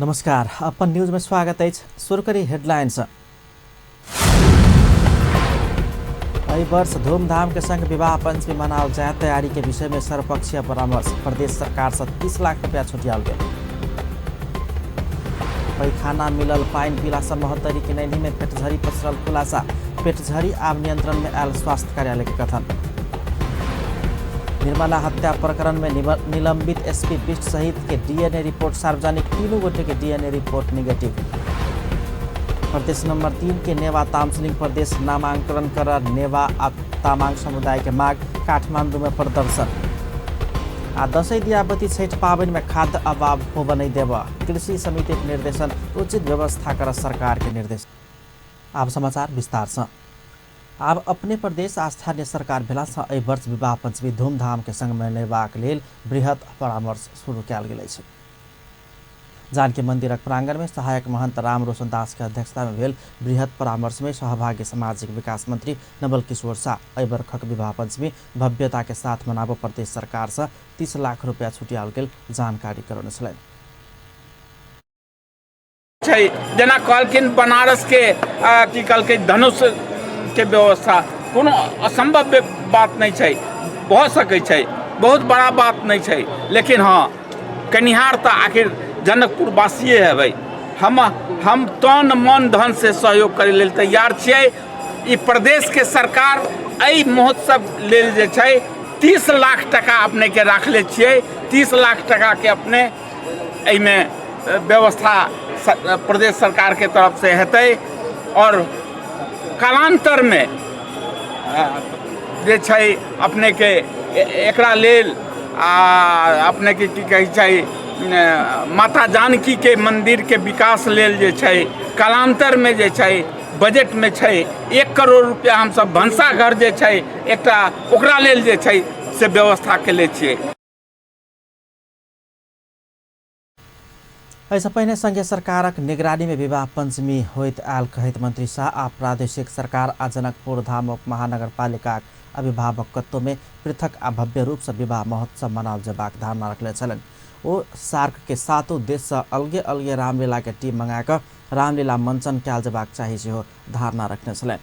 नमस्कार, अपन न्यूज में स्वागत है। शुरू करी हेडलाइंस। एहि वर्ष धूमधाम के संग विवाह पंचमी मनाओ जाए, तैयारी के विषय में सर्वपक्षीय परामर्श। प्रदेश सरकार से 30 लाख रुपया छुटियाल गए। पैखाना मिलल पाइन पीला से 72 की नैनी में पेटझरी पसरल खुलासा। पेटझरी आब नियंत्रण में आयल स्वास्थ्य कार्यालय के कथन। निर्मला हत्या प्रकरण में निलंबित एसपी बिष्ट सहित के डीएनए रिपोर्ट सार्वजनिक। तीनों गोटे के डीएनए रिपोर्ट निगेटिव। प्रदेश नंबर 3 के नेवा तामसिलिङ प्रदेश नामांकन कर नेवा तामाङ समुदाय के माग। काठमाडौँ में प्रदर्शन। दशैं दियावती छठ पाबन में खाद्य अभाव हो नहीं देव। कृषि समिति के निर्देशन, उचित व्यवस्था कर सरकार के निर्देश। अब समाचार विस्तार से। अब अपने प्रदेश आ स्थानीय सरकार भेला से एहि वर्ष विवाह पंचमी धूमधाम के संग मनेबाक लेल बृहत परामर्श शुरू कयल गेल अछि। जानकी मंदिरक प्रांगण में सहायक महंत राम रोशन दास के अध्यक्षता में भेल बृहत परामर्श में सहभागी सामाजिक विकास मंत्री नवल किशोर शाह एहि वर्षक विवाह पंचमी भव्यता के साथ मनाबो प्रदेश सरकार से 30 लाख रुपया छुटियाल गेल जानकारी करौने छलनि। जेना कहलखिन बनारस के की कहलखिन धनुष के व्यवस्था कोनो असंभव बात नहीं है, बहुत सकै छै, बहुत बड़ा बात नहीं है। लेकिन हाँ, कनिहार तो आखिर जनकपुर वासिये है भाई। हम तन मन धन से सहयोग करे लेल तैयार छियै। ई प्रदेश के सरकार एहि महोत्सव लेल जे छै 30 लाख टका अपने के राखले छियै। 30 लाख टका के अपने एहिमे व्यवस्था प्रदेश सरकार के तरफ से हेतै और कालांतर में जे छै अपने के एकरा लेल अपने के की कहै छै माता जानकी के मंदिर के विकास लेल जे छै कालांतर में जे छै बजट में छै 1 करोड़ रुपया हम सब भंसाघर जे छै एकटा ओकरा लेल जे छै से व्यवस्था केले छियै। ऐसा पहले संघीय सरकारक निगरानी में विवाह पंचमी होइत आयल कहैत मंत्री शाह आ प्रादेशिक सरकार आ जनकपुर धाम महानगरपालिका अभिभावकत्व में पृथक आ भव्य रूप से विवाह महोत्सव मनाओल जबाक धारणा रखले छलन। ओ सार्क के 7 देश से अलगे अलगे रामलीला के टीम मंगाकर रामलीला मंचन कयल जबाक चाही सेहो धारणा रखने छलन।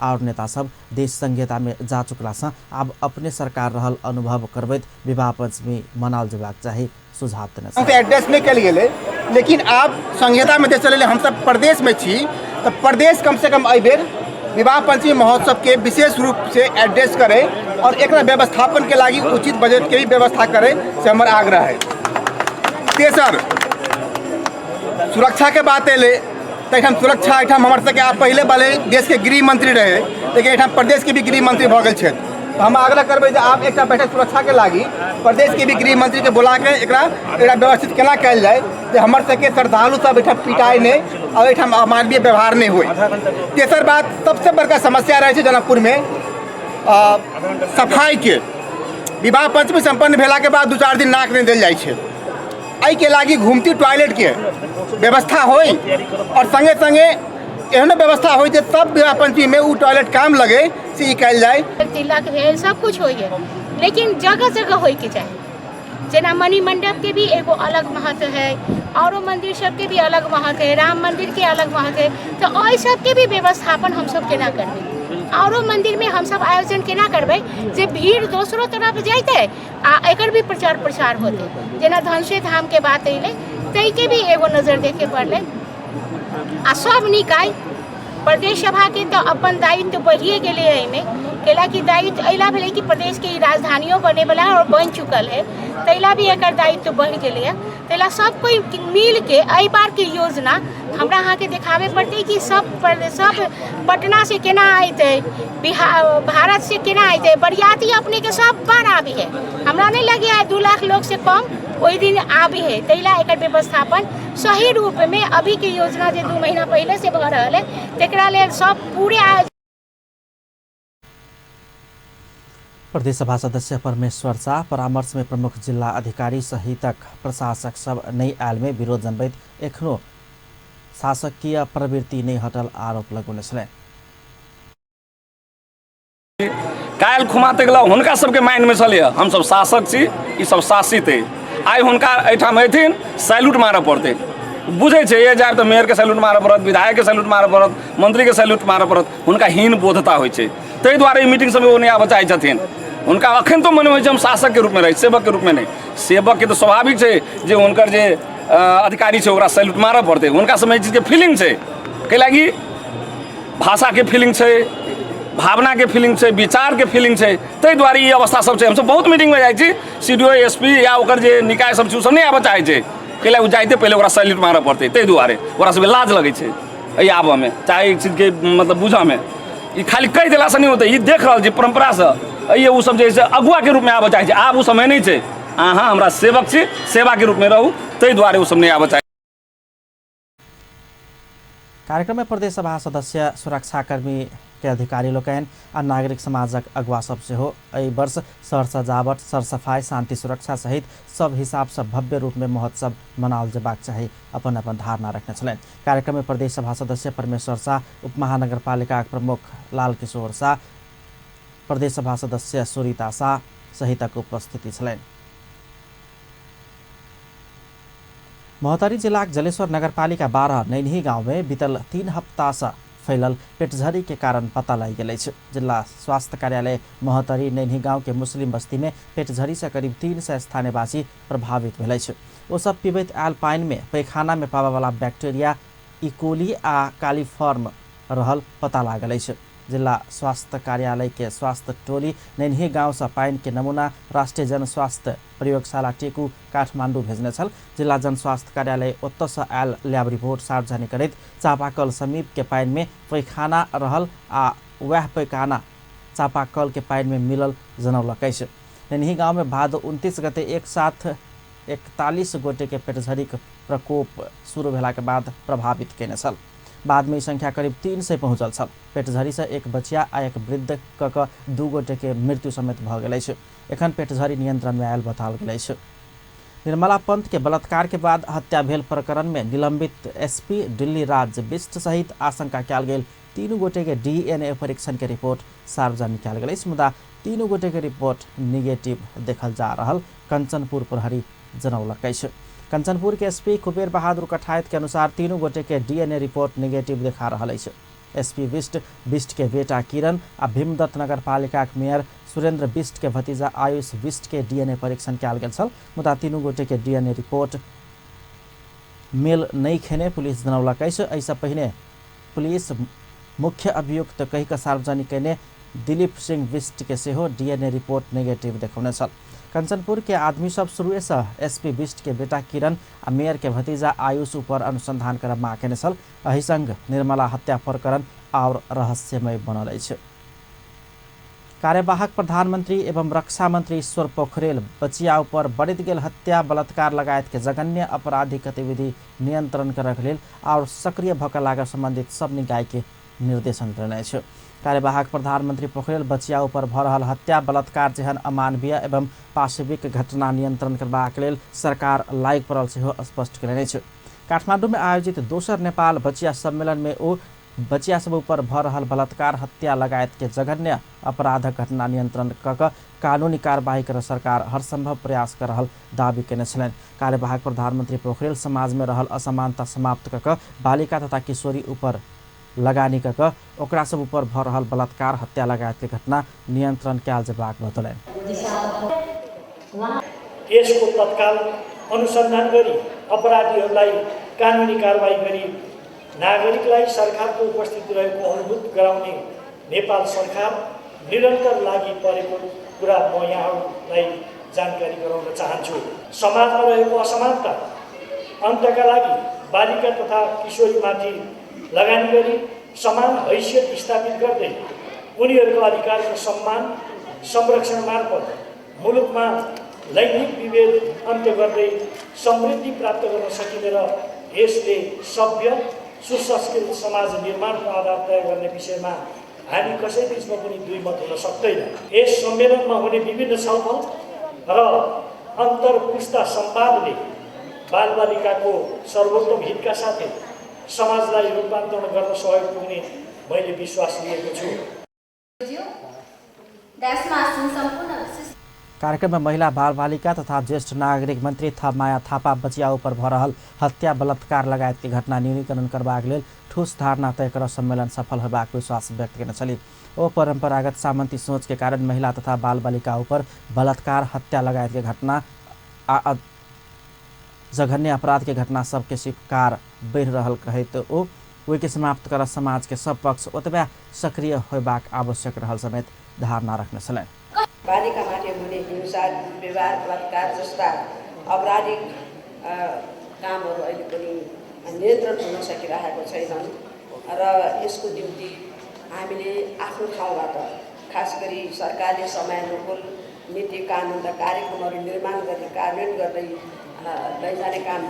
और नेता सब देश संघीयता में जा चुकला से अब अपने सरकार रहल अनुभव करबैत विवाह पंचमी मनाओल जबाक चाही सुझाव देने एड्रेस नहीं कल गए। लेकिन आप संहिता में चले हम सब प्रदेश में छी तो प्रदेश कम से कम एहि बेर विवाह पंचमी महोत्सव के विशेष रूप से एड्रेस करे और एक व्यवस्थापन के लागी उचित बजट के भी व्यवस्था करे से हमार आग्रह है। तेसर सुरक्षा के बात अले तो हम सुरक्षा हमारे सबके आप पहले वाले देश के गृह मंत्री रहे, लेकिन प्रदेश के भी गृह मंत्री भऽ गेल छथि। तो हम आग्रह करबै जे आप एक बैठक सुरक्षा के लागी प्रदेश के भी गृह मंत्री के बुला के एकरा व्यवस्थित केना कयल जाए जे हमर सबके श्रद्धालु सब एहिठाम पिटाई नहीं और एहिठाम अमानवीय व्यवहार नहीं हुए। तेसर बात सबसे बड़का समस्या रहे जनकपुर में सफाई के। विवाह पंचमी संपन्न भेला के बाद 2-4 दिन नाक नहीं देल जाए छै। एहि के लागी घूमती टॉयलेट के व्यवस्था होई और संगे संगे एहन व्यवस्था हो जे सब विवाह पंचमी में वो टॉयलेट काम लगे से ई कयल जाए। तिलक है सब कुछ होइए, लेकिन जगह जगह होय के चाहिए। जेना मणि मंडप के भी एगो अलग महत्व है और मंदिर सब के भी अलग महत्व है, राम मंदिर के अलग महत्व है। तो ओहि सब के भी व्यवस्थापन हम सब केना करबै और मंदिर में हम सब आयोजन केना करबै जे भीड़ दोसरो तरफ जाइते आ एकर भी प्रचार प्रसार होते। जेना धनुषे धाम के बात अइले तै के भी एगो नजर देखे पड़ले। आ सब निकाय प्रदेश सभा के तो अपन दायित्व बढ़िए गेले एहिमे कैला कि दायित्व अइला भेलै कि प्रदेश के राजधानियों बने वाला और बन चुकल है, तैला भी एकर दायित्व बढ़ गेले है। तैला सब कोई मिल के एहि बार के योजना हमरा अहाँ के देखावे पड़ते कि सब पटना से केना आते, भारत से केना आते, बरियाती अपने के सब बार आबी है। हमरा नहीं लगे है 2 लाख लोग से कम वही दिन आबी है। तैला एकर व्यवस्थापन सही रूप में अभी के योजना जो 2 महीना पहले से भऽ रहल है तेकरा लेल सब पूरे प्रदेश सभा सदस्य परमेश्वर शाह परामर्श में प्रमुख जिला अधिकारी सहितक प्रशासक सब नहीं आयल में विरोध जनबैत एखनो शासकीय प्रवृत्ति नहीं हटल आरोप लगौने छलै। काल्हि खुमाते गेला हुनका सबके माइंड में चले हम सब शासक छी, ई सब शासित है। आइ हुनका एहिठाम अयथिन सैल्यूट मारऽ पड़तै। बुझे छे ये जाए तो मेयर के सैल्यूट मारऽ पड़त, विधायक के सैल्यूट मारऽ पड़त, मंत्री के सैल्यूट मारऽ पड़त, हुनका हीन बोधता होइ छै। ताहि दुआरे ई मीटिंग सब ओ नहि आबऽ चाहै छथिन। हुनका अखन तो मन होइ छै हम शासक के रूप में रही, सेवक के रूप में नहीं। सेवक के तो स्वाभाविक छै जे हुनकर जे अधिकारी छै ओकरा सैल्यूट मारऽ पड़तै। हुनका समय चीज के फीलिंग छै, कै लागी भाषा के फीलिंग छै, भावना के फीलिंग छै, विचार के फीलिंग छै। ताहि दुआरे ई अवस्था सब छै। हमसब बहुत मीटिंग में जाइ छी, सीडीओ एसपी या ओकर जे निकाय सब छै सब नहीं आबऽ चाहै छै। कै लागी जाइते पहले ओकरा सैल्यूट मारऽ पड़तै। ताहि दुआरे ओकरा सब लाज लगै छै एहि आबऽ में, चाहे ई चीज के मतलब बुझऽ में। ई खाली कहि देला से नहीं होतै, ई देख रहल छी परंपरा से ये उ सब जे छै अगुआ के रूप में आबऽ चाहै छै। आब उ समय नहीं छै, अहाँ हमरा सेवक छी, सेवा के रूप में रहू। ताहि दुआरे उ सब नहीं आबऽ चाहै। कार्यक्रम में प्रदेश सभा सदस्य, सुरक्षाकर्मी के अधिकारी लोकनि आ नागरिक समाजक अगुवा सब सेहो एहि वर्ष सर सजावट, सरसफाई, शांति सुरक्षा सहित सब हिसाब से भव्य रूप में महोत्सव मनाओल जेबाक चाही अपन अपन धारणा रखने छलनि। कार्यक्रम में प्रदेश सभा सदस्य परमेश्वर शाह, उपमहानगरपालिका प्रमुख लाल किशोर शाह, प्रदेश सभा सदस्य सुरीता शाह सहितक उपस्थिति छलनि। महोत्तरी जिलाक जलेश्वर नगरपालिका 12 नैनही गांव में बीतल 3 हफ्ता से फैलल पेटझरी के कारण पता लग गया। जिला स्वास्थ्य कार्यालय महोत्तरी नैनही गांव के मुस्लिम बस्ती में पेटझरी से करीब 300 स्थानीयवासी प्रभावित भेल। ओ सब पीबैत आयल पानी में पैखाना में पावा वाला बैक्टीरिया इकोली आ कालीफॉर्म रहल पता लागल। जिला स्वास्थ्य कार्यालय के स्वास्थ्य टोली नैनही गांव से पानी के नमूना राष्ट्रीय जन स्वास्थ्य प्रयोगशाला टेकू काठमांडू भेजने छल। जिला जन स्वास्थ्य कार्यालय ओतऽ से आयल लैब रिपोर्ट सार्वजनिक करैत चापाकल समीप के पानी में पैखाना रहल आ वह पैखाना चापाकल के पानी में मिलल जनौलक। नैनही गांव में भादो 29 गते एक साथ 41 गोटे के पेटझरी प्रकोप शुरू भेला के बाद प्रभावित केने छल। बाद में संख्या करीब 300 पहुंचल छल। पेटझरी से एक बचिया आ एक वृद्ध क 2 गोटे के मृत्यु समेत भ गेल। एखन पेटझरी नियंत्रण में आयल बताओल गेल। निर्मला पंत के बलात्कार के बाद हत्या भेल प्रकरण में निलंबित एसपी दिल्ली राज बिष्ट सहित आशंका कयल गेल 3 गोटे के डीएनए परीक्षण के रिपोर्ट सार्वजनिक कयल गेल। मुदा 3 गोटे के रिपोर्ट निगेटिव देखल जा रहल कंचनपुर प्रहरी जनौलक। कंचनपुर के एसपी कुबेर बहादुर कठायत के अनुसार 3 गोटे के डीएनए रिपोर्ट निगेटिव देखा रहा है। एसपी बिष्ट के बेटा किरण आ भीमदत्त नगरपालिका के मेयर सुरेंद्र बिष्ट के भतीजा आयुष बिष्ट के डीएनए परीक्षण कयल गेल छल। मुदा 3 गोटे के डीएनए रिपोर्ट मेल नहीं खेने पुलिस जनौलक। ऐसा पहिने पुलिस मुख्य अभियुक्त कहि के सार्वजनिक केने दिलीप सिंह बिष्ट के सेहो डीएनए रिपोर्ट नेगेटिव देखौने छल। कंचनपुर के आदमी सब शुरू से एसपी बिष्ट के बेटा किरण आ मेयर के भतीजा आयुष ऊपर अनुसंधान कर मांग केने छल। एहि संग निर्मला हत्या प्रकरण और रहस्यमय बनल अछि। कार्यवाहक प्रधानमंत्री एवं रक्षा मंत्री ईश्वर पोखरेल बचिया ऊपर बढ़त गेल हत्या, बलात्कार लगायत के जघन्य आपराधिक गतिविधि नियंत्रण करक लेल और सक्रिय भऽ कऽ लागल संबंधित सब निकाय के निर्देशन देने छै। कार्यवाहक प्रधानमंत्री पोखरेल बचिया ऊपर भऽ रहल हत्या, बलात्कार जेहन अमानवीय एवं पाशविक घटना नियंत्रण करबाक लेल सरकार लागि पड़ल सेहो स्पष्ट केने छै। काठमांडू में आयोजित दोसर नेपाल बचिया सम्मेलन में ओ बचिया सब ऊपर भऽ रहल बलात्कार, हत्या लगायत के जघन्य अपराधक घटना नियंत्रण कऽ कऽ कानूनी कार्यवाही कर सरकार हर संभव प्रयास कर रहल दावी केने छलनि। कार्यवाहक प्रधानमंत्री पोखरेल समाज में रहल असमानता समाप्त कऽ कऽ बालिका तथा किशोरी ऊपर लगानी कऽ कऽ ओकरा सब ऊपर भऽ रहल बलात्कार, हत्या लगायत के घटना नियंत्रण कयल जेबाक बतौलनि। यसको तत्काल अनुसन्धान गरी अपराधीहरूलाई कानुनी कारबाही गरी नागरिकलाई सरकारको उपस्थिति रहेको अनुभूत गराउने नेपाल सरकार निरन्तर लागि परेको कुरा म यहाँहरूलाई जानकारी गराउन चाहन्छु। समाजमा रहेको असमानता अन्तका लागि बालिका तथा किशोरीमाथि लगानी गरी समान हैसियत स्थापित गर्दै उनीहरूको अधिकारको सम्मान संरक्षण मार्फत मुलुकमा लैङ्गिक विभेद अन्त्य गर्दै समृद्धि प्राप्त गर्न सकिने र यसले सभ्य सुसंस्कृत समाज निर्माणको आधार तय गर्ने विषयमा हामी कसैबीचमा पनि दुई मत हुन सक्दैन। यस सम्मेलनमा हुने विभिन्न छलफल र अन्तर्पुस्ता संवादले बालबालिकाको सर्वोत्तम हितका साथै समाजलाई रूपान्तरण गर्न सहयोग पुग्ने मैले विश्वास लिएको छु। कार्यक्रम में महिला बाल बालिका तथा ज्येष्ठ नागरिक मंत्री माया थापा बचियाऊ पर भ रहल हत्या बलात्कार लगायत के घटना न्यूनीकरण करबाक लेल ठोस धारणा तय कर सम्मेलन सफल होबाक विश्वास व्यक्त करने छली। ओ परंपरागत सामंती सोच के कारण महिला तथा बाल बालिका पर बलात्कार हत्या लगायत के घटना जघन्य अपराध के घटना सबके शिकार बढ़ रहल कहैत ओ ओके समाप्त कर समाज के सब पक्ष ओतबे सक्रिय होबाक आवश्यक रहल समेत धारणा रखने छलैन। बालिकामाथि हुने हिंसा व्यवहार बलात्कार जस्ता अपराधिक कामहरू अहिले पनि नियन्त्रण हुन सकिरहेको छैनन् र यसको निम्ति हामीले आफ्नो ठाउँबाट खास गरी सरकारले समयानुकूल नीति कानुन र कार्यक्रमहरू निर्माण गर्ने कार्यान्वयन गर्दै लैजाने काम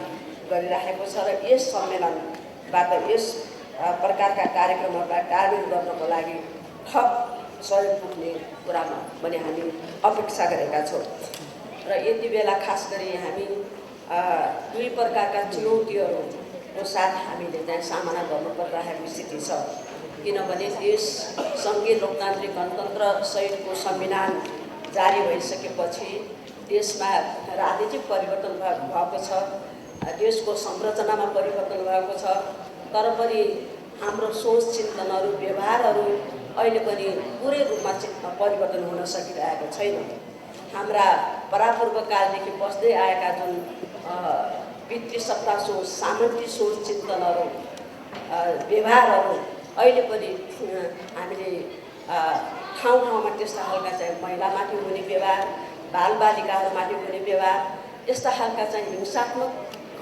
गरिरहेको छ र यस सम्मेलनबाट यस प्रकारका कार्यक्रमहरूलाई कार्यान्वयन गर्नको लागि थप सहयोग पुग्ने कुरामा पनि हामी अपेक्षा गरेका छौँ र यति बेला खास गरी हामी दुई प्रकारका चुनौतीहरूको साथ हामीले चाहिँ सामना गर्नु परिरहेको स्थिति छ। किनभने देश सङ्घीय लोकतान्त्रिक गणतन्त्र सहितको संविधान जारी भइसकेपछि देशमा राजनीतिक परिवर्तन भएको छ, देशको संरचनामा परिवर्तन भएको छ, तर पनि हाम्रो सोच चिन्तनहरू व्यवहारहरू अहिले पनि पुरै रूपमा परिवर्तन हुन सकिरहेको छैन। हाम्रा परापूर्व कालदेखि बस्दै आएका जुन पितृसत्ता सोच सामन्ती सोच चिन्तनहरू व्यवहारहरू अहिले पनि हामीले ठाउँ ठाउँमा त्यस्ता खालका चाहिँ महिलामाथि हुने व्यवहार बालबालिकाहरूमाथि हुने व्यवहार यस्ता खालका चाहिँ हिंसात्मक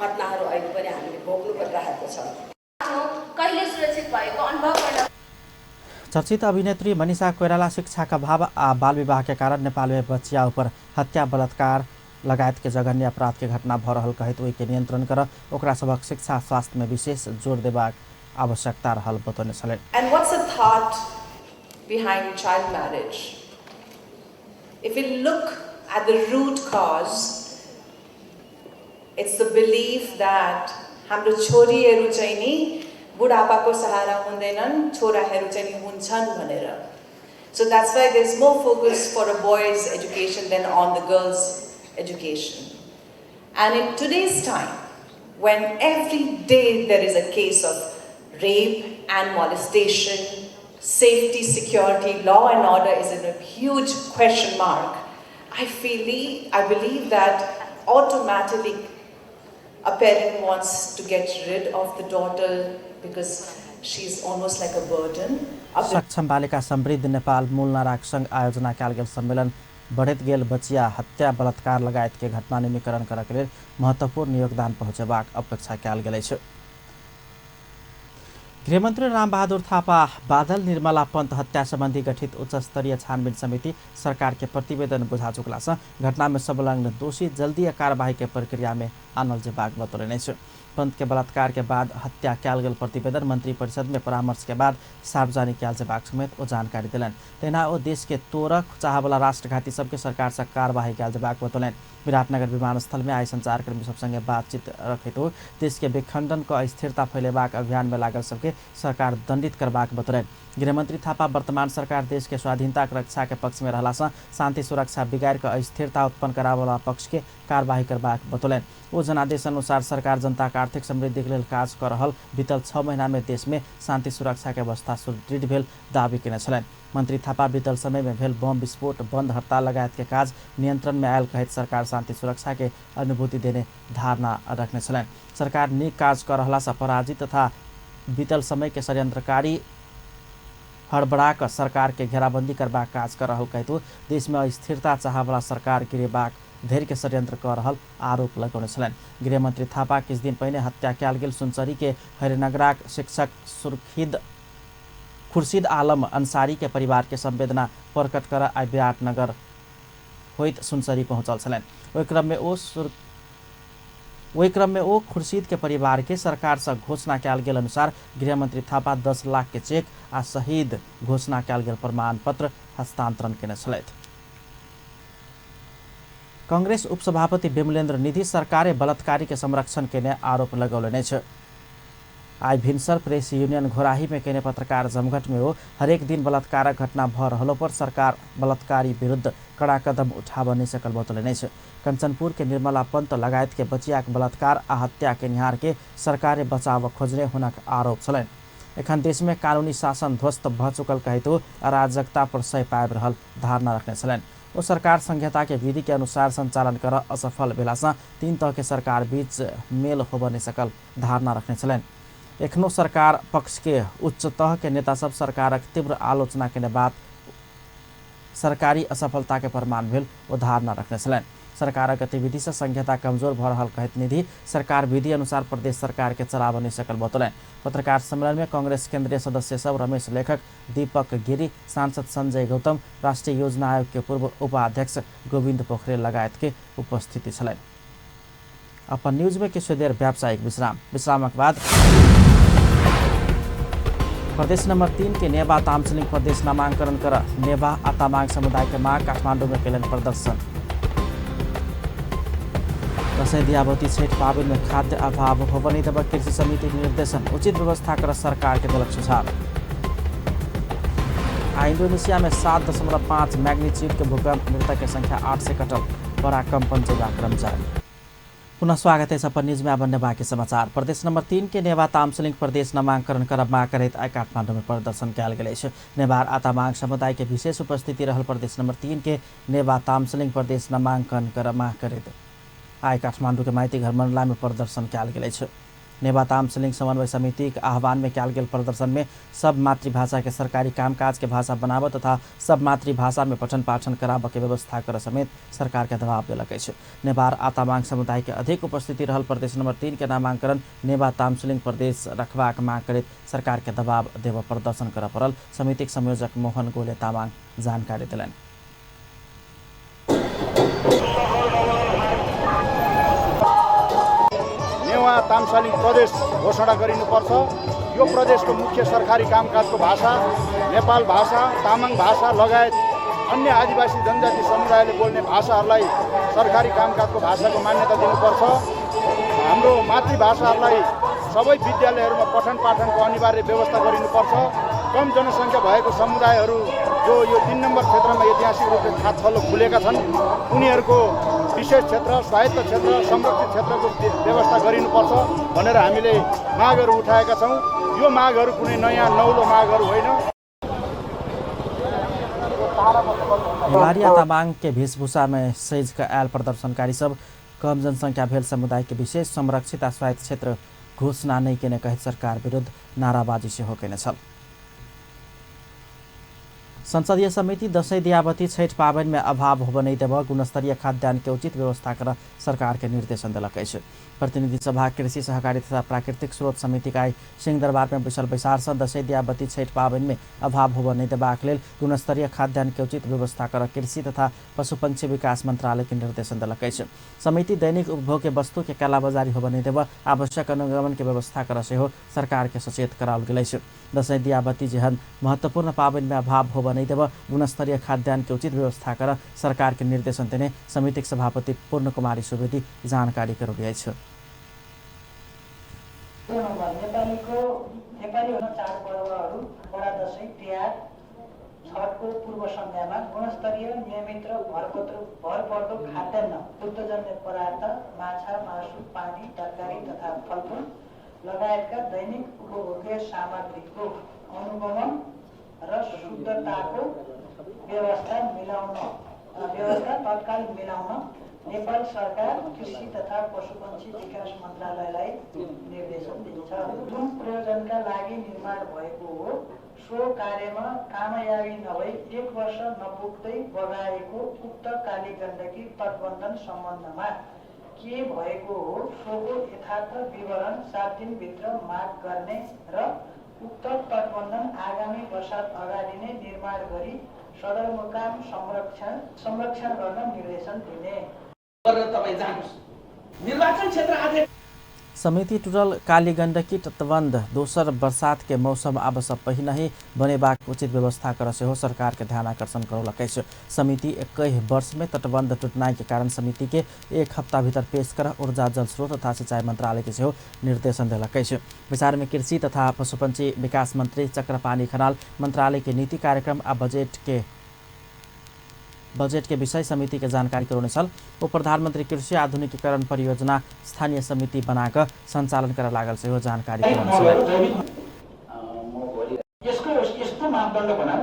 घटनाहरू अहिले पनि हामीले भोग्नु परिरहेको छ। कहिले सुरक्षित भएको अनुभव गर्न चर्चित अभिनेत्री मनीषा कोइराला शिक्षा का अभाव आ बाल विवाह के कारण नेपाल में बच्चिया पर हत्या बलात्कार लगायत के जघन्य अपराध के घटना भ रहल कहैत ओहि के नियंत्रण कर ओकरा सबक शिक्षा स्वास्थ्य में विशेष जोर देबाक आवश्यकता रहल बतौने छलै। And what's the thought behind child marriage? If we look at the root cause, it's the belief that हाम्रो छोरीहरू चाहिँ नि बुढापाको सहारा हुँदैनन्, छोराहरू चाहिँ नि हुन्छन् भनेर. So that's why there's more focus for a boy's education than on the girl's education. And in today's time, when every day there is a case of rape and molestation, safety, security, law and order is in a huge question mark, I believe that automatically a parent wants to get rid of the daughter because she's almost like a burden. सक्षम बालिका समृद्ध नेपाल मूल नारायण संघ आयोजना कयल गेल सम्मेलन बढ़ैत गेल बचिया हत्या बलात्कार लगायत के घटना न्यूनीकरण करके लेल महत्वपूर्ण योगदान पहुँचेबाक अपेक्षा कयल गेल अछि। गृहमन्त्री रामबहादुर थापा बादल निर्मला पन्त हत्या सम्बन्धी गठित उच्च स्तरीय छानबिन समिति सरकार के प्रतिवेदन बुझा चुकला से घटना में संलग्न दोषी जल्दीय कार्यवाही के प्रक्रिया में आनल जेबाक बतौलनि अछि। पंत के बलात्कार के बाद हत्या कयल गेल प्रतिवेदन मंत्री परिषद में परामर्श के बाद सार्वजनिक कयल जेबाक समेत ओ जानकारी दिलनि। तेना ओ देश के तोड़क चाहवला राष्ट्रघाती सबके सरकार से कार्यवाही कयल जेबाक बतौलनि। विराटनगर विमानस्थल में आई संचारकर्मी सबसँगे बातचीत रखैत देश के विखण्डन को अस्थिरता फैलेबाक अभियान में लागल सबके सरकार दंडित करबाक बतौलनि। गृहमंत्री थापा वर्तमान सरकार देश के स्वाधीनता के रक्षा के पक्ष में रहला से शांति सुरक्षा बिगाड़ के अस्थिरता उत्पन्न करावला पक्ष के कार्यवाही करबाक बतौलनि। ओ जनादेश अनुसार सरकार जनता के आर्थिक समृद्धि के लेल काज कर रहल बीतल 6 महीना में देश में शांति सुरक्षा के अवस्था सुदृढ़ भेल दावी केने छलनि। मंत्री थापा बीतल समय में भेल बम विस्फोट बंद हड़ताल लगायत के काज नियंत्रण में आयल कहत सरकार शांति सुरक्षा के अनुभूति देने धारणा रखने छलनि। सरकार नीक काज कर रहला से पराजित तथा बीतल समय के षड्यंत्रकारी हड़बड़ा कर सरकार के घेराबंदी करबाक काज कर रहल कहतु देश में अस्थिरता चाहवला सरकार गिरेबाक धैर्य के षड्यंत्र कर रहल आरोप लगौने छलनि। गृहमंत्री थापा किछ दिन पहिने हत्या कयल गेल सुनसरी के हरिनगराक शिक्षक खुर्शीद आलम अंसारी के परिवार के संवेदना प्रकट कर आई विराटनगर होइत सुनसरी पहुंचल छलनि। ओहि क्रम में ओ खुर्शीद के परिवार के सरकार से घोषणा कयल गेल अनुसार गृहमंत्री थापा 10 लाख के चेक आ शहीद घोषणा कयल गेल प्रमाण पत्र हस्तांतरण केने छलथि। कांग्रेस उपसभापति विमलेन्द्र निधि सरकारे बलात्कारी के संरक्षण केने आरोप लगौलनि अछि। आज भिनसर प्रेस यूनियन घोराही में कहने पत्रकार जमघट में हो हरेक दिन बलात्कारक घटना भ रहलो पर सरकार बलात्कारी विरुद्ध कड़ा कदम उठाब नहीं सकल बतौले छ। कंचनपुर के निर्मला पंत लगायत के बचिया के बलात्कार आ हत्या के निहार के सरकारे बचाव खोजने हुनक आरोप छलन। एखन देश में कानूनी शासन ध्वस्त भ चुकल कहितो अराजकता पर सय पाइब रहल धारणा रखने छलन। वो सरकार संहिता के विधि के अनुसार संचालन कर असफल भेलासँ 3 तह के सरकार बीच मेल होब नहीं सकल धारणा रखने छलन। एखनो सरकार पक्ष के उच्च तह के नेता सब सरकारक तीव्र आलोचना के बाद सरकारी असफलता के प्रमाण भेल वो धारणा रखने छलन। सरकार गतिविधि से संहिता कमजोर भ रहल कहत निधि सरकार विधि अनुसार प्रदेश सरकार के चलाब नहीं सकल बतौलन। पत्रकार सम्मेलन में कांग्रेस केंद्रीय सदस्य सब रमेश लेखक, दीपक गिरी, सांसद संजय गौतम, राष्ट्रीय योजना आयोग के पूर्व उपाध्यक्ष गोविंद पोखरेल लगायत के उपस्थिति छलन। अपन न्यूज में किछु देर व्यावसायिक विश्रामक बाद प्रदेश नंबर 3 के नेवा तामसिलिङ प्रदेश नामांकन कर नेवा आ तामाङ समुदाय के माग काठमाडौँ में कैलन प्रदर्शन। दशैं दियावती छठ पाबन में खाद्य अभाव हो नहीं तब कृषि समिति निर्देशन उचित व्यवस्था कर सरकार के दिलक सुझाव। इंडोनेशिया में 7.5 मैग्नीट्यूड के भूकंप, मृतक की संख्या 8 से कटल, बड़ा कंपन से क्रम जारी। पुनः स्वागत है सपन न्यूज में। अब अन्य बाकी समाचार। प्रदेश नंबर 3 के नेवा तामसिलिङ प्रदेश नामांकन कर माग करैत आइ काठमाडौँ में प्रदर्शन कयल गेल अछि। नेवार आ तामाङ समुदाय के विशेष उपस्थिति रहल प्रदेश नंबर 3 के नेवा तामसिलिङ प्रदेश नामांकन कर माग करैत आइ काठमाडौँ के माइती घर मंडला में प्रदर्शन कयल गेल अछि। नेवा तामसिलिङ समन्वय समिति के आह्वान में कयल गेल प्रदर्शन में सब मातृभाषा के सरकारी कामकाज के भाषा बनाब तथा सब मातृभाषा में पठन पाठन कराब के व्यवस्था कर समेत सरकार के दबाव देलक अछि। नेवार आ तामाङ समुदाय के अधिक उपस्थिति रहल प्रदेश नंबर 3 के नामांकन नेवा तामसिलिङ प्रदेश रखबाक माग करैत सरकार के दबाव देव प्रदर्शन कर पड़ल। समितिक संयोजक मोहन गोले तामाङ जानकारी दिलनि। नेवा तामसिलिङ प्रदेश घोषणा गरिनुपर्छ। यो प्रदेशको मुख्य सरकारी कामकाजको भाषा नेपाल भाषा, तामाङ भाषा लगायत अन्य आदिवासी जनजाति समुदायले बोल्ने भाषाहरूलाई सरकारी कामकाजको भाषाको मान्यता दिनुपर्छ। हाम्रो मातृभाषाहरूलाई सबै विद्यालयहरूमा पठन पाठनको अनिवार्य व्यवस्था गरिनुपर्छ। कम जनसङ्ख्या भएको समुदायहरू जो यो 3 नम्बर क्षेत्रमा ऐतिहासिक रूपले खातछलो खुलेका छन् उनीहरूको विशेष क्षेत्र, स्वायत्त क्षेत्र, संरक्षित क्षेत्रको व्यवस्था गरिनुपर्छ भनेर हामीले मागहरू उठाएका छौँ। यो मागहरू कुनै नयाँ नौलो मागहरू होइन। नेवारी आ तामाङ के वेशभूषा में सज का आयल प्रदर्शनकारी सब कम जनसंख्या भेल समुदाय के विशेष संरक्षित आ स्वायत्त क्षेत्र घोषणा नहीं केने कहत सरकार विरुद्ध नाराबाजी से हो केने छल। संसदीय समिति दशैं दियावती छठ पाबन में अभाव हो नहीं देव गुणस्तरीय खाद्यान्न के उचित व्यवस्था कर सरकार के निर्देशन दिलक अछि। प्रतिनिधि सभा कृषि सहकारी तथा प्राकृतिक स्रोत समिति का सिंहदरबार में बैसल बैसार से दशैं दियावती छठ पाबन में अभाव हो नहीं देबाक लेल गुणस्तरीय खाद्यान्न के उचित व्यवस्था कर कृषि तथा पशुपक्षी विकास मंत्रालय के निर्देशन दिलक अछि। समिति दैनिक उपभोग के वस्तु के कालाबाजारी हो नहीं देव आवश्यक अनुगमन के व्यवस्था कर से हो सरकार के सचेत कराओल गेल अछि। दशैं दियावती जेहन महत्वपूर्ण पाबन में अभाव हो नहीं देव गुणस्तरीय खाद्यान्न के उचित व्यवस्था कर सरकार के निर्देशन देने समितिक सभापति पूर्ण कुमारी सुवेदी जानकारी गराउनु छ। नेपाली चाडपर्वहरू बडा दशैं, तिहार, छठको पूर्व सन्ध्यामा गुणस्तरीय नियमित र भरपर्दो खाद्यान्न, दुग्धजन्य पदार्थ, माछा, मासु, पानी, तरकारी तथा फलफुल लगायतका दैनिक उपभोग्य सामग्रीको अनुगमन र शुद्धताको व्यवस्था तत्काल मिलाउन नेपाल सरकार कृषि तथा पशुपक्षी विकास मन्त्रालयलाई निर्देशन दिन्छ। जुन प्रयोजनका लागि निर्माण भएको हो सो कार्यमा कामयाबी नभई 1 वर्ष नपुग्दै बगाएको उक्त काली गण्डकी तटबन्धन सम्बन्धमा के भएको हो सोको यथार्थ विवरण 7 दिनभित्र माग गर्ने र उक्त तटबन्धन आगामी वर्षात अगाडि नै निर्माण गरी सदरमुकाम संरक्षण गर्न निर्देशन दिने। निर्वाचन क्षेत्र समिति टूटल काली गंडकी तटबंध दोसर बरसात के मौसम आवश्यक पहिनही बनेबाक उचित व्यवस्था कर से हो सरकार के ध्यान आकर्षण करौलकै छ। समिति 21 वर्ष में तटबंध टूटनाई के कारण समिति के 1 हफ्ता भीतर पेश कर ऊर्जा जल स्रोत तथा सिंचाई मंत्रालय के सेहो निर्देशन दिलकै छ। विचार में कृषि तथा पशुपंक्षी विकास मंत्री चक्रपाणी खनाल मंत्रालय के नीति कार्यक्रम आ बजेट के विषय समिति के जानकारी कराउने छल। वो प्रधानमंत्री कृषि आधुनिकीकरण परियोजना स्थानीय समिति बनाकर संचालन कर लागल से हो जानकारी कराउने छल। यसको यस्तो मापदण्ड बनाऊ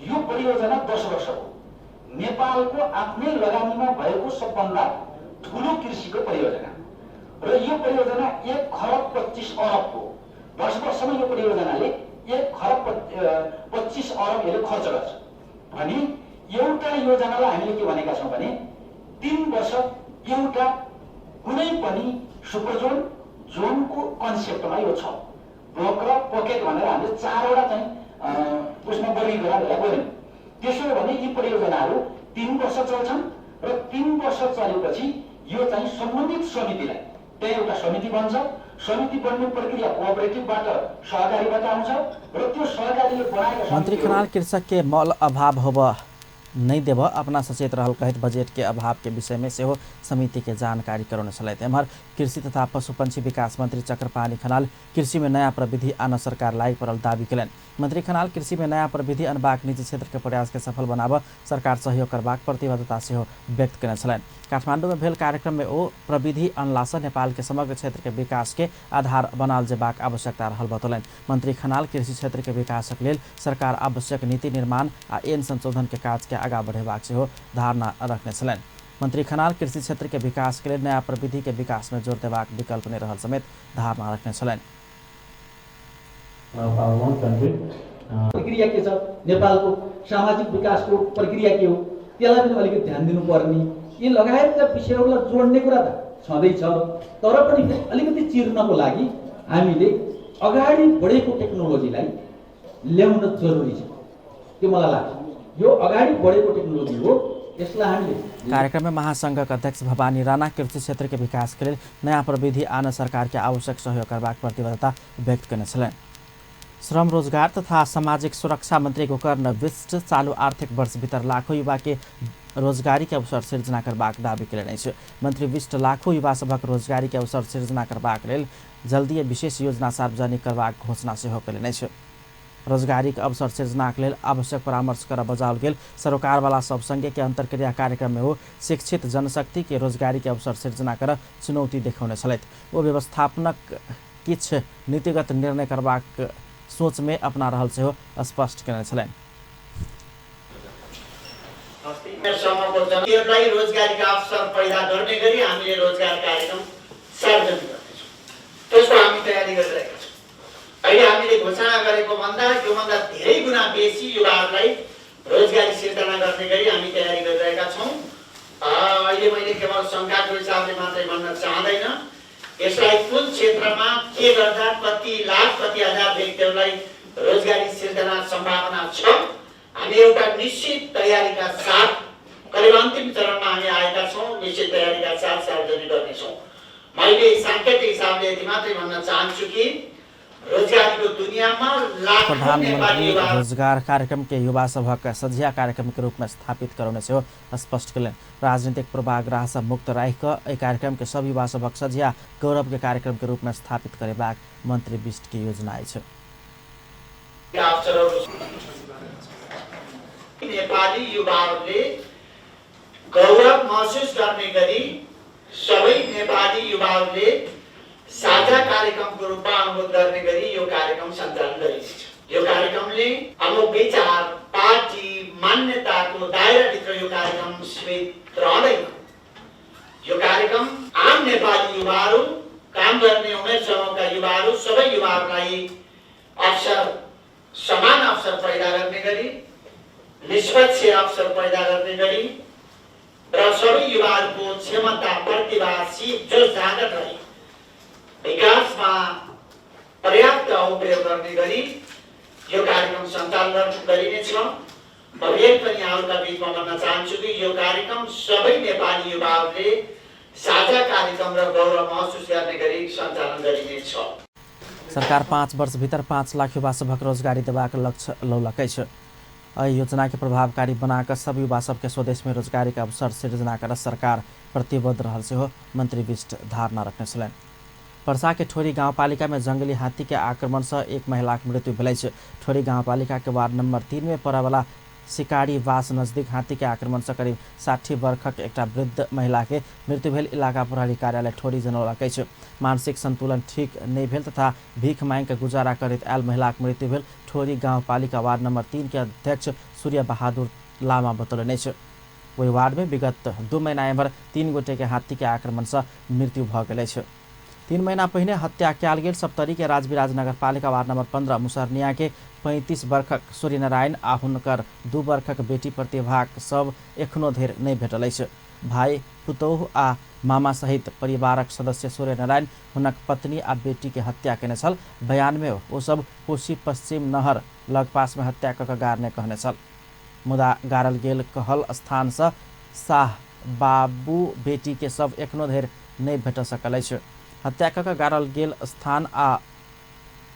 यो परियोजना 10 वर्षको नेपालको आफ्नै लगानीमा भएको सबभन्दा ठूलो कृषिको परियोजना र यो परियोजना 1 खरब 25 अरबको 10 वर्षमा यो परियोजनाले 1 खरब 25 अरब यसले खर्च गर्छ भने एउटा योजनालाई हामीले के भनेका छौं भने 3 वर्ष एउटा कुनै पनि सुपर जोनको कन्सेप्टमा यो छ। ब्लक र पकेट भनेर हामीले 4 वटा चाहिँ उसमा वर्गीकरण गर्यौं। त्यसो भने यी परियोजनाहरू 3 वर्ष चल्छन् र 3 वर्ष चलेपछि यो चाहिँ सम्बन्धित समितिलाई त्यही एउटा समिति बन्छ। समिति बन्ने प्रक्रिया कोअपरेटिभबाट सहकारीबाट आउँछ र त्यो सहकारीले बनाएका मंत्री खनाल कृषक के मल अभाव होब नहीं देव अपना सचेत रहल कहित बजेट के अभाव के विषय में से हो समिति के जानकारी कराउने छलैत। एम्हर कृषि तथा पशुपंक्षी विकास मंत्री चक्रपाणी खनाल कृषि में नया प्रविधि आन सरकार लायक परल दावी कलन। मंत्री खनाल कृषि में नया प्रविधि अनबाक निजी क्षेत्र के प्रयास के सफल बनाव सरकार सहयोग करबाक प्रतिबद्धता से हो व्यक्त करने छलन। काठमाडौँ में भेल कार्यक्रम में ओ प्रविधि अनलास नेपाल के समग्र क्षेत्र के विकास के आधार बनाल जेबाक आवश्यकता रहल बतौलन। मंत्री खनाल कृषि क्षेत्र के विकासक लेल सरकार आवश्यक नीति निर्माण आ ऐन संशोधन के काज के आगा बढ़ेबाक से हो धारणा रखने छलन। मंत्री खनाल कृषि क्षेत्र के विकास के लिए नया प्रविधि के विकास में जोड़ देबाक विकल्प ने रहल समेत धारणा रखने छलन। प्रक्रिया के छ नेपालको सामाजिक विकासको प्रक्रिया के हो त्यसलाई पनि अलिकति ध्यान दिनुपर्ने यी लगायतका विषयहरूलाई जोड्ने कुरा त छँदैछ तर पनि अलिकति चिर्नको लागि हामीले अगाडि बढेको टेक्नोलोजीलाई ल्याउन जरुरी छ। त्यो मलाई लाग्छ यो अगाडि बढेको टेक्नोलोजी हो यसलाई हामीले। कार्यक्रम में महासंघ का अध्यक्ष भवानी राणा कृषि क्षेत्र के विकास के लिए नया प्रविधि आन सरकार के आवश्यक सहयोग करबाक प्रतिबद्धता व्यक्त करने छलन। श्रम रोजगार तथा सामाजिक सुरक्षा मंत्री गोकर्ण विष्ट चालू आर्थिक वर्ष भीतर लाखों युवा के रोजगारी के अवसर सृजना करबाक दावी कयलनि अछि। मंत्री विष्ट लाखों युवा सभक रोजगारी के अवसर सृजना करबाक लेल जल्दी विशेष योजना सार्वजनिक करबाक घोषणा सेहो कयलनि अछि। रोजगारी के अवसर सृजनाक लेल आवश्यक परामर्श कर बजाओल गेल सरोकार वाला सब संघ के अंतरक्रिया कार्यक्रम में हो शिक्षित जनशक्ति के रोजगारी के अवसर सृजना कर चुनौती देखाउने छलैत। वो व्यवस्थापनक किछ नीतिगत निर्णय करबाक सोच में अपना रहल से हो स्पष्ट करने छलैन। जनतालाई रोजगारीका अवसर पैदा गर्ने गरी हामीले रोजगार कार्यक्रम सार्वजनिक गर्नेछौँ। त्यसको हामी तयारी गरिरहेका छौँ। अहिले हामीले घोषणा गरेको भन्दा योभन्दा धेरै गुणा बेसी युवाहरूलाई रोजगारी सिर्जना गर्ने गरी हामी तयारी गरिरहेका छौँ। अहिले मैले केवल सङ्ख्याको हिसाबले मात्रै भन्न चाहदैन, यसलाई कुन क्षेत्रमा के गर्दा कति लाख कति हजार व्यक्तिहरूलाई रोजगारी सिर्जना सम्भावना छ हामी एउटा निश्चित तयारीका साथ करिब अन्तिम चरणमा हामी आएका छौँ। निश्चित तयारीका साथ सार्वजनिक गर्नेछौँ। मैले सांकेतिक हिसाबले यति मात्रै भन्न चाहन्छु कि रोजगारीको दुनियाँमा लाखौं नेपाली युवा रोजगार कार्यक्रम के युवा सभक सझिया कार्यक्रम के रूप में स्थापित कराउने से हो स्पष्ट कयलनि। राजनीतिक पूर्वाग्रह से मुक्त रहिक एहि कार्यक्रम के सब युवा सभक सझिया गौरव के कार्यक्रम के रूप में स्थापित करेबाक मंत्री विष्ट की योजना अछि। नेपाली युवाहरूले गौरव महसुस गर्ने गरी सबै नेपाली युवाहरूले साझा कार्यक्रमको रूपमा अनुभव गर्ने गरी यो कार्यक्रम सञ्चालन गरिन्छ। यो कार्यक्रमले हाम्रो विचार पार्टी मान्यताको दायराभित्र यो कार्यक्रम सीमित रहँदैन। यो कार्यक्रम आम नेपाली युवाहरू, काम गर्ने उमेर समूहका युवाहरू, सबै युवाहरूलाई अवसर समान अवसर पैदा गर्ने गरी निष्पक्ष अवसर पैदा गर्ने गरी र सबै युवाहरूको क्षमता प्रतिभा सिप जोस जाँगर रही विकासमा पर्याप्त उपयोग गर्ने गरी यो कार्यक्रम सञ्चालन गरिनेछ। म फेरि पनि यहाँहरूका बिचमा भन्न चाहन्छु कि यो कार्यक्रम सबै नेपाली युवाहरूले साझा कार्यक्रम र गौरव महसुस गर्ने गरी सञ्चालन गरिनेछ। सरकार 5 वर्षभित्र 5 लाख युवा सभक रोजगारी देबाक लक्ष्य लौलकै छ। एहि योजना के प्रभावकारी बनाकर सब युवा सबके स्वदेश में रोजगारी का अवसर सृजना कर सरकार प्रतिबद्ध रहल से हो मंत्री विष्ट धारणा रखने छलनि। पर्सा के ठोरी गाउँपालिका में जंगली हाथी के आक्रमण से एक महिला की मृत्यु भेलै छै। ठोरी गाउँपालिका के वार्ड नंबर 3 में पड़े वाला शिकारी वास नजदीक हाथी के आक्रमण से करीब 60 वर्षक एक वृद्ध महिला के मृत्यु भेल इलाका प्रहरी कार्यालय ठोरी जनौलकै छै। मानसिक संतुलन ठीक नहीं भेल तथा भीख मांग के गुजारा करैत आयल महिला के मृत्यु भेल ठोरी गाउँपालिका वार्ड नंबर 3 के अध्यक्ष सूर्य बहादुर लामा बतौलनि छै। वही वार्ड में विगत 2 महीना एम्हर 3 गोटे के हाथी के आक्रमण से मृत्यु भ गेलै छै। 3 महीना पहिने हत्या कयल गेल सप्तरी के राजविराज नगरपालिका वार्ड नंबर 15 मुसरनिया के 35 वर्षक सूर्यनारायण आ हुनकर 2 वर्षक बेटी प्रतिभाक सब एखनो धरि नहीं भेटल अछि। भाई पुतौह आ मामा सहित परिवारक सदस्य सूर्यनारायण हुनक पत्नी आ बेटी के हत्या केने छल। बयान में ओ सब कोशी पश्चिम नहर लगपास में हत्या कऽ गारने कहने छल। मुदा गारल गेल कहल स्थान से शाह बाबू बेटी के सब एखनो धरि नहीं भेट सकल अछि। हत्या कऽ गारल गेल स्थान आ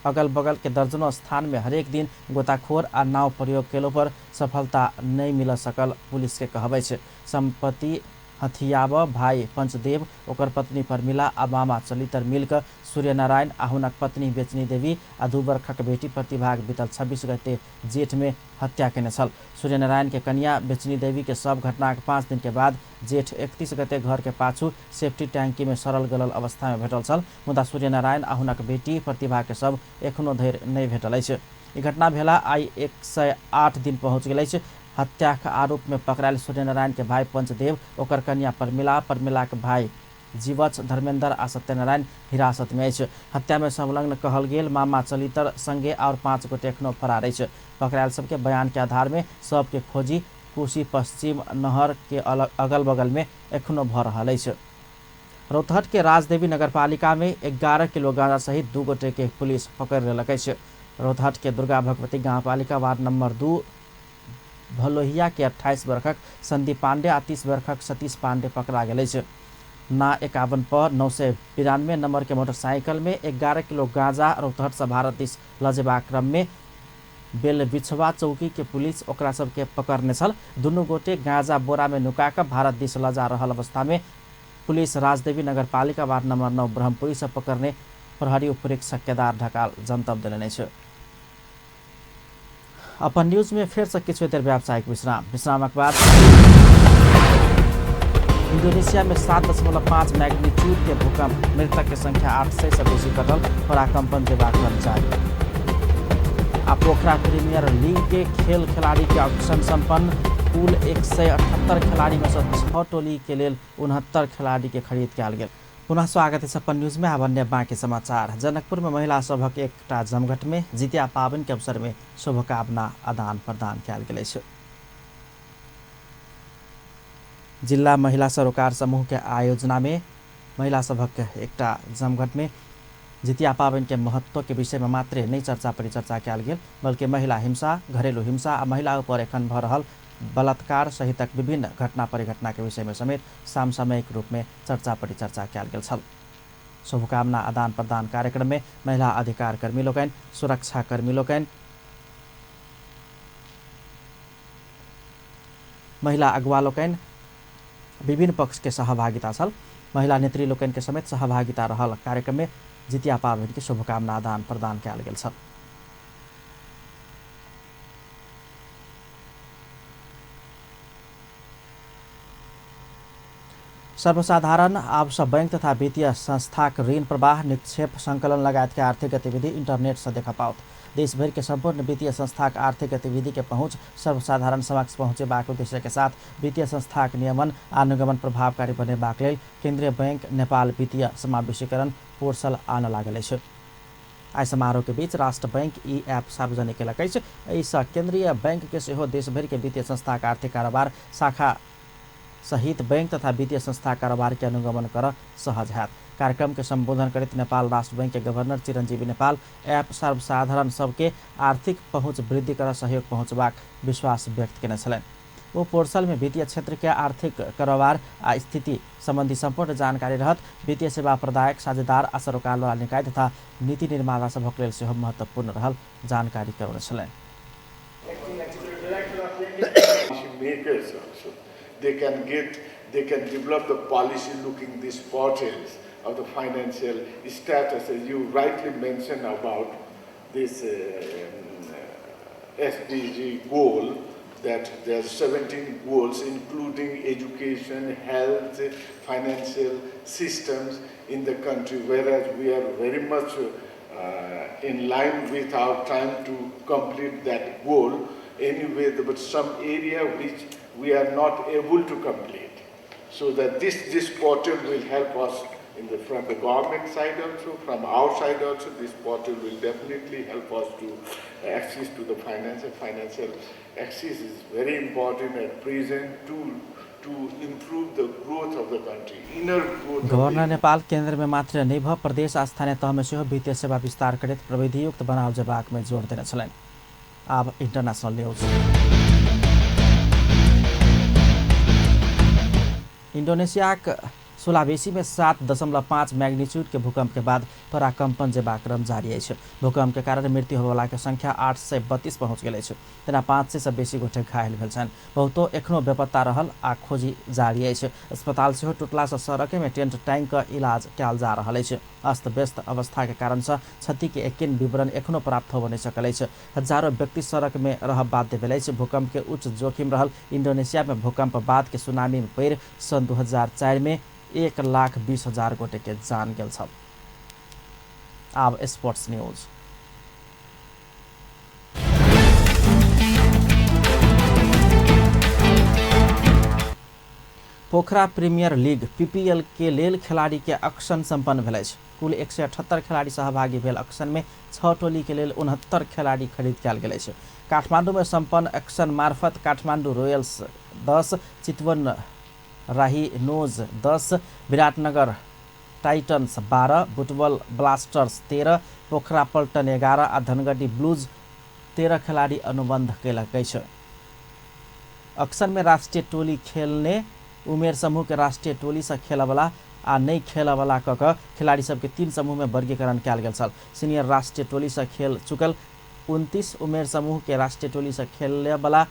अगल बगल के दर्जनों स्थान में हरेक दिन गोताखोर आ नाव प्रयोग केलो पर सफलता नहीं मिल सकल पुलिस के कहबै छै। संपत्ति हथियाब भाई पंचदेव ओकर पत्नी परमिला आ मामा चलितर मिलकर सूर्यनारायण आ हुनक पत्नी बेचनी देवी आ 2 वर्षक बेटी प्रतिभाग बीतल 26 गते जेठ में हत्या केने छल। सूर्यनारायण के कन्या बेचनी देवी के सब घटना के 5 दिन के बाद जेठ 31 गते घर के पाछू सेफ्टी टैंकी में सड़ल गलल अवस्था में भेटल छल। मुदा सूर्यनारायण आ हुनक बेटी प्रतिभा के सब एखनो धरि नहीं भेटल अछि। ई घटना भेला आई 108 दिन पहुंच गेल अछि। हत्या के आरोप में पकड़ायल सूर्यनारायण के भाई पंचदेव ओकर कन्या परमिला के भाई जीवच धर्मेंद्र आ सत्यनारायण हिरासत में अछि। हत्या में संलग्न कहल गेल मामा चलितर संगे और 5 गोटे एखनो फरार अछि। पकड़ायल सबके बयान के आधार में सबके खोजी कोशी पश्चिम नहर के अगल बगल में एखनो भ रहल अछि। रौतहट के राजदेवी नगरपालिका में 11 किलो गांजा सहित 2 गोटे के पुलिस पकड़ लेलक अछि। रौतहट के दुर्गा भगवती गांवपालिका वार्ड नंबर 2 भलोहिया के 28 वर्षक संदीप पांडे आ 30 वर्षक सतीश पांडे पकड़ा गेल अछि। ना 51 पर 992 नंबर के मोटरसाइकिल में 11 किलो गांजा रौतहट से भारत दिस लजेबा क्रम में बेलबिछवा चौकी के पुलिस ओकरा सबके पकड़ने छल। दुनू गोटे गांजा बोरा में नुका कर भारत दिस लजा रहल अवस्था में पुलिस राजदेवी नगरपालिका वार्ड नंबर 9 ब्रह्मपुरी से पकड़ने प्रहरी उपरीक्षक केदार ढकाल जनतब देने छै। अपन न्यूज में फिर से किछु देर व्यावसायिक विश्रामक बाद इंडोनेशिया में 7.5 मैग्नीट्यूड के भूकंप मृतक की संख्या 800 से बेसी करल पराकंपन देबाक जारी। आ पोखरा प्रीमियर लीग के खेल खिलाड़ी के ऑक्शन संपन्न कुल 178 खिलाड़ी में से 6 टोली के लेल 69 खिलाड़ी के खरीद कयल गेल। पुनः स्वागत है अपन न्यूज में। अब बाकी समाचार। जनकपुर में महिला सभक एकटा जमघट में जितिया पावनि के अवसर में शुभकामना आदान प्रदान कयल गेल अछि। जिला महिला सरोकार समूह के आयोजना में महिला सभक एकटा जमघट में जितिया पावनि के महत्व के विषय में मात्र नहीं चर्चा परिचर्चा कयल गेल, बल्कि महिला हिंसा, घरेलू हिंसा आ महिला पर एखन भ रहल बलात्कार सहितक विभिन्न घटना परिघटना के विषय में समेत समसामयिक रूप में चर्चा परिचर्चा कयल गेल छल। शुभकामना आदान प्रदान कार्यक्रम में महिला अधिकार कर्मी लोकनि, सुरक्षा कर्मी लोकनि, महिला अगुवा लोकनि विभिन्न पक्ष के सहभागिता छल। महिला नेत्री लोकनि के समेत सहभागिता रहल कार्यक्रम में जितिया पावनि के शुभकामना आदान प्रदान कयल गेल छल। सर्वसाधारण आवश्य बैंक तथा वित्तीय संस्थाक ऋण प्रवाह, निक्षेप, संकलन लगायत के आर्थिक गतिविधि इंटरनेट से देखा पाओत। देश भर के संपूर्ण वित्तीय संस्थाक आर्थिक गतिविधि के पहुंच सर्वसाधारण समक्ष पहुंचेबाक उद्देश्य के साथ वित्तीय संस्थाक नियमन अनुगमन प्रभावकारी बनेबाक लेल केंद्रीय बैंक नेपाल वित्तीय समावेशीकरण पोर्टल आन लागल अछि। आइ समारोह के बीच राष्ट्र बैंक ई ऐप सार्वजनिक केलक अछि। एहिसँ केंद्रीय बैंक के सेहो देश भर के वित्तीय संस्थाक आर्थिक कारोबार शाखा सहित बैंक तथा वित्तीय संस्था कारोबार के अनुगमन कर सहज हैत। कार्यक्रम के संबोधन करते नेपाल राष्ट्र बैंक के गवर्नर चिरंजीवी नेपाल ऐप सर्वसाधारण सबके आर्थिक पहुँच वृद्धि कर सहयोग पहुँचबाक विश्वास व्यक्त केने छलनि। वो पोर्टल में वित्तीय क्षेत्र के आर्थिक कारोबार आ स्थिति संबंधी संपूर्ण जानकारी रहत वित्तीय सेवा प्रदायक साझेदार आ सरकारवाला निकाय तथा नीति निर्माता सभक लेल सेहो महत्वपूर्ण रहल जानकारी करौने छलनि। Makers also, they can develop the policy looking these portals of the financial status, as you rightly mentioned about this SDG goal, that there are 17 goals including education, health, financial systems in the country, whereas we are very much in line with our time to complete that goal. Anyway, but some area which we are not able to complete. So that this portal will help us from the government side also, from our side also. This portal will definitely help us to access to the financial access is very important at present to improve the growth of the country, inner growth. Governor Nepal केन्द्र में मात्र नहीं भ प्रदेश आ स्थानीय तह में सेहो वित्तीय सेवा विस्तार करैत प्रविधियुक्त बनाव जबाक में जोड़ देने छलनि। अब इंटरनेशनल न्यूज। इंडोनेशिया सुलावेसी में 7.5 मैग्नीट्यूड के भूकंप के बाद पराकंपन जेबाक क्रम जारी है। भूकंप के कारण मृत्यु होने वाला के संख्या 832 पहुँच गए। तेना 500 से बेसी गोटे घायल भेल छन्। बहुतो एखनो बेपत्ता रहल आ खोजी जारी है। अस्पताल से टुटला से सड़क में टेंट टैंक का इलाज कयल जा रहा है। अस्त व्यस्त अवस्था के कारण से क्षति के एकिन विवरण एखनो प्राप्त हो नहीं सकल। हजारों व्यक्ति सड़क में रह बाध्य भेल। भूकंप के उच्च जोखिम रहल इंडोनेशिया में भूकंप बाद के सुनामी में पैर सन 2004 में 1,20,000 गोटे के जान गेल छल। अब स्पोर्ट्स न्यूज। पोखरा प्रीमियर लीग पीपीएल के लेल खिलाड़ी के ऑक्शन संपन्न भेल। कुल 178 खिलाड़ी सहभागी भेल। ऑक्शन में 6 टोली के लेल 69 खिलाड़ी खरीद कयल गेल। काठमांडू में संपन्न ऑक्शन मार्फत काठमांडू रॉयल्स 10, चितवन राहिनोज 10, विराटनगर टाइटन्स 12, बुटवल ब्लास्टर्स 13, पोखरा पल्टन 11 आ धनगढ़ी ब्लूज 13 खिलाड़ी अनुबंध कयलक अछि। ऑक्शन में राष्ट्रीय टोली खेलने उमेर समूह के राष्ट्रीय टोली से खेलवाला आ नहीं खेलवाला कऽ खिलाड़ी सबके 3 समूह में वर्गीकरण कयल गेल छल। सीनियर राष्ट्रीय टोली से खेल चुकल 29, उमेर समूह के राष्ट्रीय टोली से खेले वाला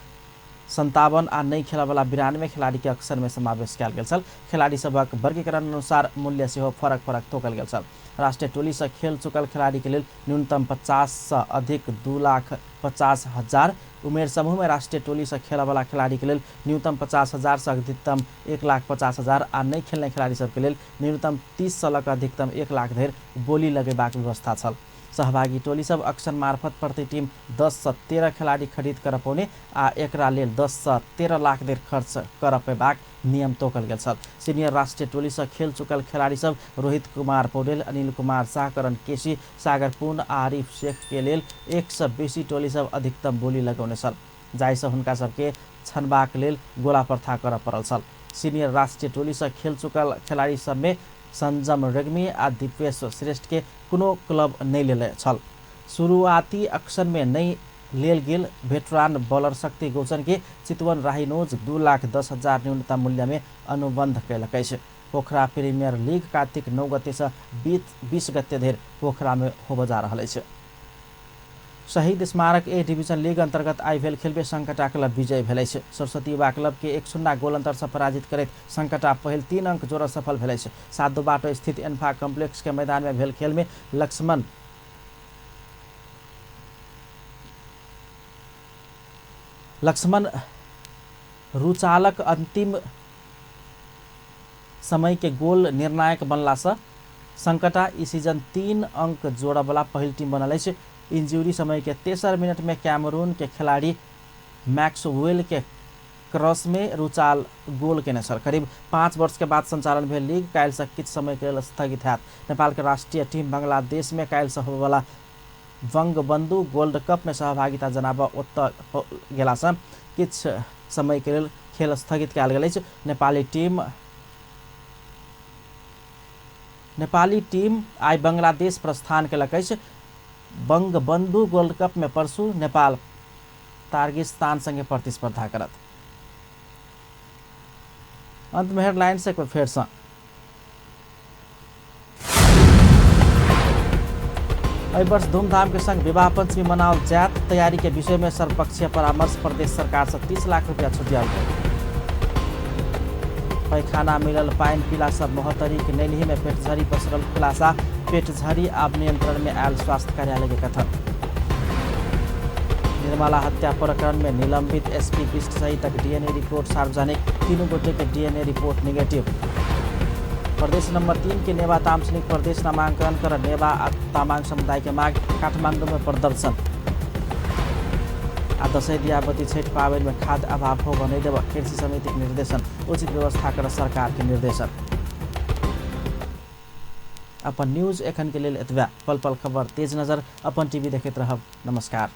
57 आ नहीं खेलवाला 92 खिलाड़ी के अक्सर में समावेश कयल गेल छल। खिलाड़ी सबक वर्गीकरण अनुसार मूल्य सेहो फरक फरक तोकल गेल छल। राष्ट्रीय टोली से खेल चुकल खिलाड़ी के लिए न्यूनतम 50 से अधिक 2,50,000, उमेर समूह में राष्ट्रीय टोली से खेल वाला खिलाड़ी के लिए न्यूनतम 50,000 से अधिकतम 1,50,000 आ नहीं खेलने खिलाड़ी सबके लिए न्यूनतम 30 से लग अधिकतम 1 लाख धरि बोली लगेबाक व्यवस्था छल। सहभागी टोली सब ऑक्शन मार्फत प्रति टीम 10 से 13 खिलाड़ी खरीद कर पौने आ एकरा लेल 10 से 13 लाख धरि खर्च कर पेबाक नियम तोकल गेल छल। सीनियर राष्ट्रीय टोली से खेल चुकल खिलाड़ी सब रोहित कुमार पौडेल, अनिल कुमार शाह, करण केसी, सागर पूर्ण, आरिफ शेख के लेल 1 से बेसी टोली सब अधिकतम बोली लगौने छल, जाहिसँ हुनका सबके छनबाक लेल गोला प्रथा कर पड़ल छल। सीनियर राष्ट्रीय टोली से खेल चुकल खिलाड़ी सब में संजम रेग्मी आ दीपेश श्रेष्ठ के कोनो क्लब नहीं लेले छल। शुरुआती ऑक्शन में नहीं लेल गेल वेटरान बॉलर शक्ति गोचन के चितवन राहिनोज 2,10,000 न्यूनतम मूल्य में अनुबंध कयलक अछि। पोखरा प्रीमियर लीग कार्तिक 9 गते से 20 गते धरि पोखरा में होबय जा रहल अछि। शहीद स्मारक ए डिवीजन लीग अंतर्गत आई भेल खेलबे संकटा क्लब विजय भेल अछि। सरस्वती युवा क्लब के 1-0 गोल अंतर से पराजित करैत संकटा पहिल 3 अंक जोड़ब सफल भेल अछि। 7 बाटो स्थित एन्फा कॉम्प्लेक्स के मैदान में भेल खेल में लक्ष्मण रुचालक अंतिम समय के गोल निर्णायक बनला से संकटा ई सीजन 3 अंक जोड़ब वाला पहिल टीम बनल अछि। इंजरी समय के 63 मिनट में कैमरून के खिलाड़ी मैक्सवेल के क्रॉस में रुचाल गोल केने छल। करीब 5 वर्ष के बाद संचालन भेल लीग काल्हि से किछु समय के लेल स्थगित हैत। नेपाल के राष्ट्रीय टीम बांग्लादेश में काल्हि से होबे वाला वंगबंधु गोल्ड कप में सहभागिता जनाब ओतऽ गेला से किछु समय के लेल खेल स्थगित कयल गेल अछि। नेपाली टीम आई बांग्लादेश प्रस्थान केलक अछि। बंगबंधु गोल्ड कप में परसू नेपाल तार्किस्तान संगे प्रतिस्पर्धा करत। अंत में हेडलाइंस एक बार फिर से। एहि वर्ष धूमधाम के संग विवाह पंचमी मनाओल जात। तैयारी के विषय में सर्वपक्षीय परामर्श। प्रदेश सरकार से 30 लाख रुपया छुटियाल गए। पैखाना मिलल पाइन पीला सब मोहतरी के नैनी में पेटझरी पसरल खुलासा। पेटझरी अब नियंत्रण में आयल स्वास्थ्य कार्यालय के कथन। निर्मला हत्या प्रकरण में निलंबित एसपी बिष्ट सहित डीएनए रिपोर्ट सार्वजनिक। तीनों गोटे के डीएनए रिपोर्ट नेगेटिव। प्रदेश नंबर 3 के नेवा तामसिंह प्रदेश नामांकन कर नेवा तामाङ समुदाय के माग। काठमाडौँ में प्रदर्शन। आ दशैं दियावती छठ पाबनि में खाद्य अभाव हो बने देव। कृषि समिति के निर्देशन। उचित व्यवस्था कर सरकार के निर्देशन। अपन न्यूज एखन के लेल एतबा। पल पल खबर तेज नजर अपन टीवी देखैत रहब। नमस्कार।